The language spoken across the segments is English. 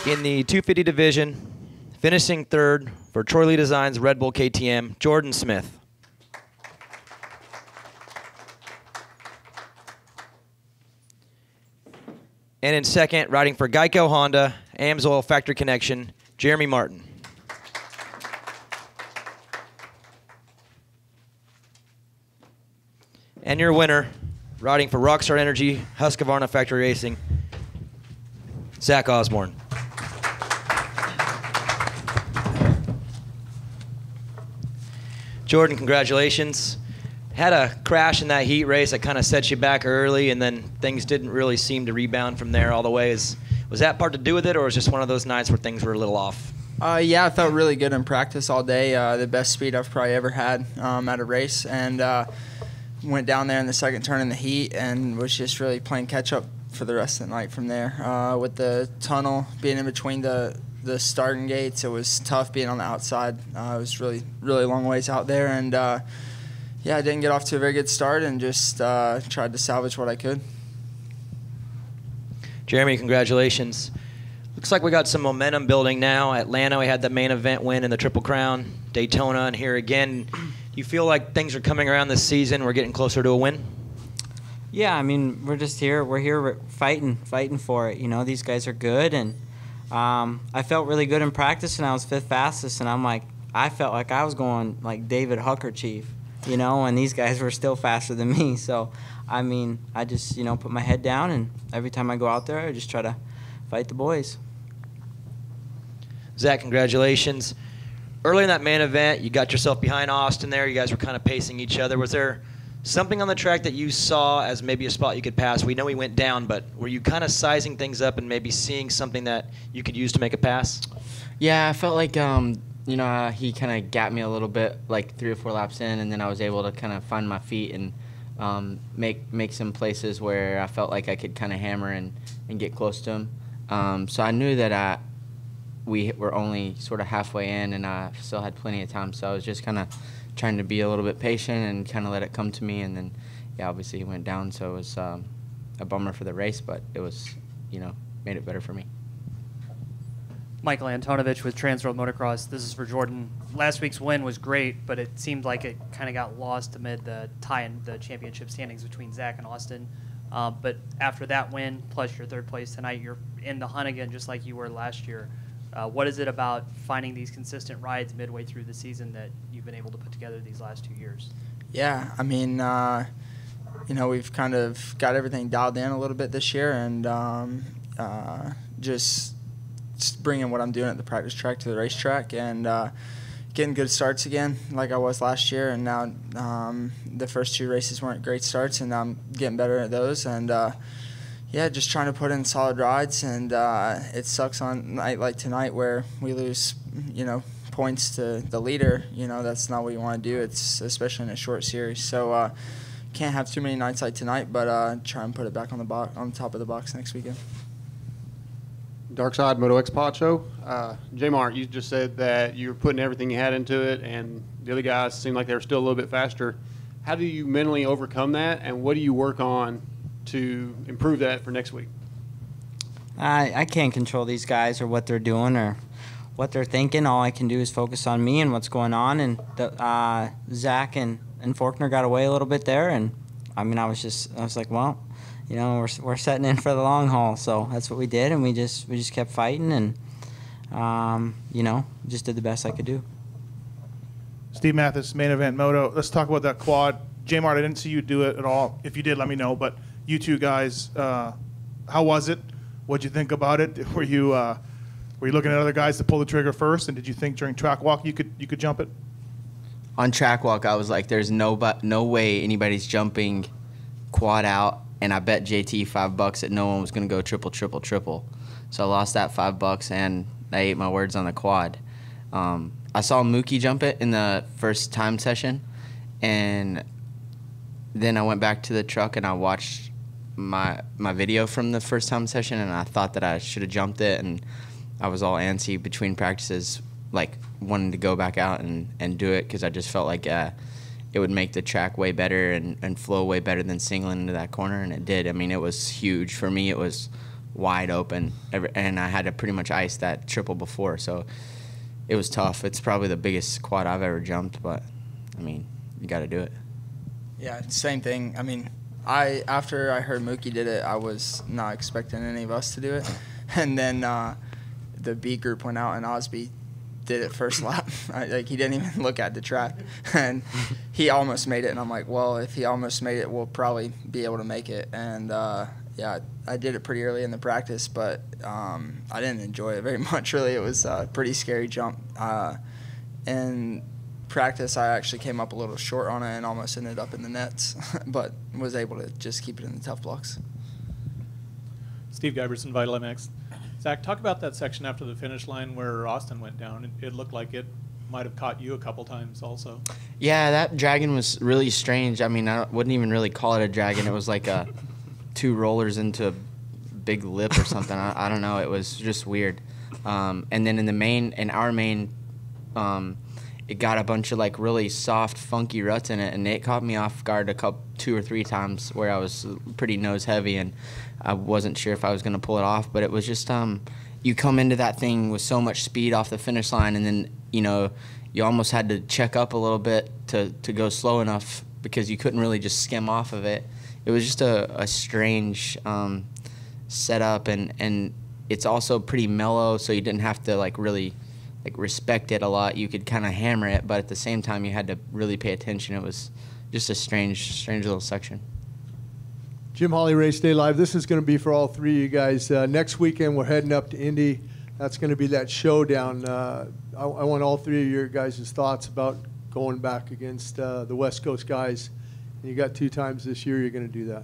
In the 250 division, finishing third for Troy Lee Designs Red Bull KTM, Jordan Smith. And in second, riding for Geico Honda, Amsoil Factory Connection, Jeremy Martin. And your winner, riding for Rockstar Energy, Husqvarna Factory Racing, Zach Osborne. Jordan, congratulations. Had a crash in that heat race that kind of set you back early, and then things didn't really seem to rebound from there all the way. Was that part to do with it, or was it just one of those nights where things were a little off? Yeah, I felt really good in practice all day. The best speed I've probably ever had at a race, and went down there in the second turn in the heat and was just really playing catch-up for the rest of the night from there. With the tunnel being in between the starting gates, it was tough being on the outside. It was really long ways out there, and yeah, I didn't get off to a very good start and just tried to salvage what I could. Jeremy, congratulations. Looks like we got some momentum building now. Atlanta, we had the main event win in the Triple Crown. Daytona, and here again. Do you feel like things are coming around this season? We're getting closer to a win? Yeah, I mean, we're just here. We're here fighting for it. You know, these guys are good, and I felt really good in practice, and I was fifth fastest, and I felt like I was going like David Hucker Chief, you know, and these guys were still faster than me. So, I mean, I just, you know, put my head down, and every time I go out there, I just try to fight the boys. Zach, congratulations. Early in that main event, you got yourself behind Austin there. You guys were kind of pacing each other. Was there something on the track that you saw as maybe a spot you could pass? We know he went down, but were you kind of sizing things up and maybe seeing something that you could use to make a pass? Yeah, I felt like, you know, he kind of got me a little bit, like 3 or 4 laps in, and then I was able to kind of find my feet and make some places where I felt like I could kind of hammer and get close to him. So I knew that we were only sort of halfway in, and I still had plenty of time, so I was just kind of trying to be a little bit patient and kind of let it come to me, and then, yeah, obviously he went down, so it was a bummer for the race, but it was, you know, made it better for me. Michael Antonovich with Transworld Motocross. This is for Jordan. Last week's win was great, but it seemed like it kind of got lost amid the tie in the championship standings between Zach and Austin. But after that win, plus your third place tonight, you're in the hunt again just like you were last year. What is it about finding these consistent rides midway through the season that you've been able to put together these last 2 years? Yeah, I mean, you know, we've kind of got everything dialed in a little bit this year, and just bringing what I'm doing at the practice track to the racetrack, and getting good starts again like I was last year. And now the first 2 races weren't great starts, and now I'm getting better at those. And yeah, just trying to put in solid rides, and it sucks on a night like tonight where we lose, you know, points to the leader. You know, that's not what you want to do. It's especially in a short series. So can't have too many nights like tonight, but try and put it back on the top of the box next weekend. Dark Side Moto X Pod Show. J-Mart, you just said that you were putting everything you had into it, and the other guys seemed like they were still a little bit faster. How do you mentally overcome that, and what do you work on to improve that for next week? I can't control these guys or what they're doing or what they're thinking. All I can do is focus on me and what's going on. And Zach and Faulkner got away a little bit there, and I mean, I was like, well, you know, we're setting in for the long haul, so that's what we did, and we just kept fighting, and you know, just did the best I could do. Steve Mathis, Main Event Moto. Let's talk about that quad. J-Mart, I didn't see you do it at all. If you did, let me know. But you two guys, how was it? What'd you think about it? Were you looking at other guys to pull the trigger first, and did you think during track walk you could jump it? On track walk, I was like, there's no way anybody's jumping quad out. And I bet JT $5 that no one was going to go triple, triple, triple. So I lost that $5, and I ate my words on the quad. I saw Mookie jump it in the first time session, and then I went back to the truck and I watched my video from the first time session, and I thought that I should have jumped it, and I was all antsy between practices, like wanting to go back out and do it, because I just felt like it would make the track way better and flow way better than singling into that corner, and it did. I mean, it was huge. For me, it was wide open, and I had to pretty much ice that triple before, so it was tough. It's probably the biggest quad I've ever jumped, but, I mean, you got to do it. Yeah, same thing. I mean, after I heard Mookie did it, I was not expecting any of us to do it. And then the B group went out, and Osby did it first lap. He didn't even look at the track. And he almost made it, and I'm like, well, if he almost made it, we'll probably be able to make it. And, yeah, I did it pretty early in the practice, but I didn't enjoy it very much, really. It was a pretty scary jump. In practice, I actually came up a little short on it and almost ended up in the nets, but was able to just keep it in the tough blocks. Steve Giberson, Vital MX. Zach, talk about that section after the finish line where Austin went down. It looked like it might have caught you a couple times also. Yeah, that dragon was really strange. I mean, I wouldn't even really call it a dragon. It was like a 2 rollers into a big lip or something. I don't know. It was just weird. And then in our main, it got a bunch of like really soft, funky ruts in it, and it caught me off guard 2 or 3 times where I was pretty nose heavy, and I wasn't sure if I was going to pull it off. But it was just you come into that thing with so much speed off the finish line, and then you almost had to check up a little bit to go slow enough because you couldn't really just skim off of it. It was just a strange setup, and it's also pretty mellow, so you didn't have to really respect it a lot. You could kind of hammer it, but at the same time you had to really pay attention. It was just a strange little section. Jim Hawley, Race Day Live. This is going to be for all 3 of you guys. Next weekend we're heading up to Indy. That's going to be that showdown. I want all 3 of your guys' thoughts about going back against the West Coast guys. And you got 2 times this year you're going to do that.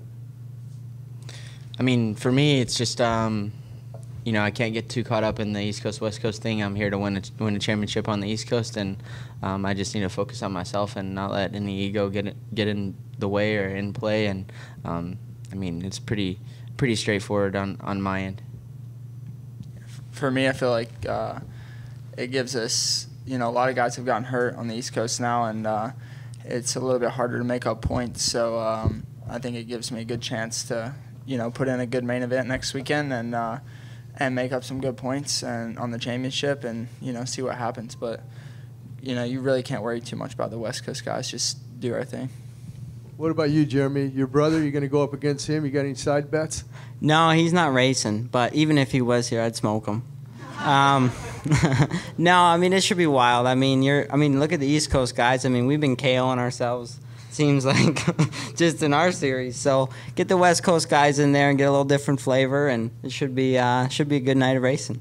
I mean, for me, it's just I can't get too caught up in the East Coast West Coast thing. I'm here to win a championship on the East Coast, and I just need to focus on myself and not let any ego get in the way or in play. And I mean, it's pretty straightforward on my end. For me, I feel like it gives us, a lot of guys have gotten hurt on the East Coast now, and it's a little bit harder to make up points. So I think it gives me a good chance to, put in a good main event next weekend and make up some good points and on the championship and, see what happens. But, you really can't worry too much about the West Coast guys. Just do our thing. What about you, Jeremy? Your brother, you going to go up against him? You got any side bets? No, he's not racing, but even if he was here, I'd smoke him. No, I mean, it should be wild. I mean, look at the East Coast guys. I mean, we've been KOing ourselves, seems like, just in our series. So get the West Coast guys in there and get a little different flavor, and it should be a good night of racing.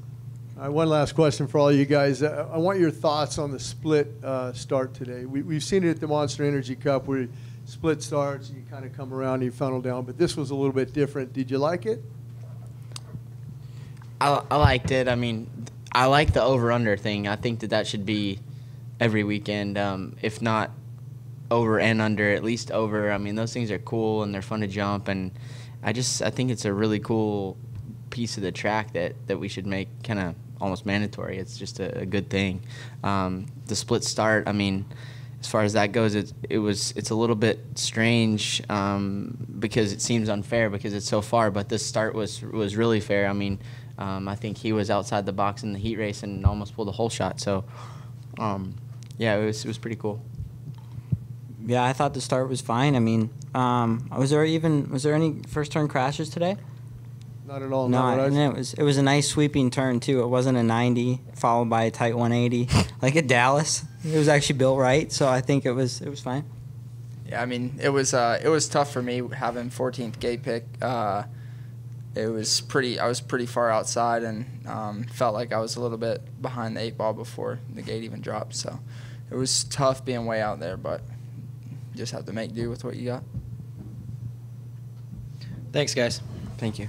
All right, one last question for all you guys. I want your thoughts on the split start today. We've seen it at the Monster Energy Cup where split starts and you kind of come around and you funnel down, but this was a little bit different. Did you like it? I liked it. I mean, I like the over-under thing. I think that should be every weekend, if not over and under, at least over. I mean, those things are cool and they're fun to jump, and I think it's a really cool piece of the track that we should make kind of almost mandatory. It's just a good thing. The split start, I mean, as far as that goes, it's a little bit strange because it seems unfair because it's so far, but this start was really fair. I mean, I think he was outside the box in the heat race and almost pulled a hole shot. So, yeah, it was pretty cool. Yeah, I thought the start was fine. I mean, was there any first turn crashes today? Not at all. No, and it was a nice sweeping turn too. It wasn't a 90 followed by a tight 180 like at Dallas. It was actually built right, so I think it was fine. Yeah, I mean, it was tough for me having 14th gate pick. I was pretty far outside and felt like I was a little bit behind the 8 ball before the gate even dropped. So it was tough being way out there, but you just have to make do with what you got. Thanks, guys. Thank you.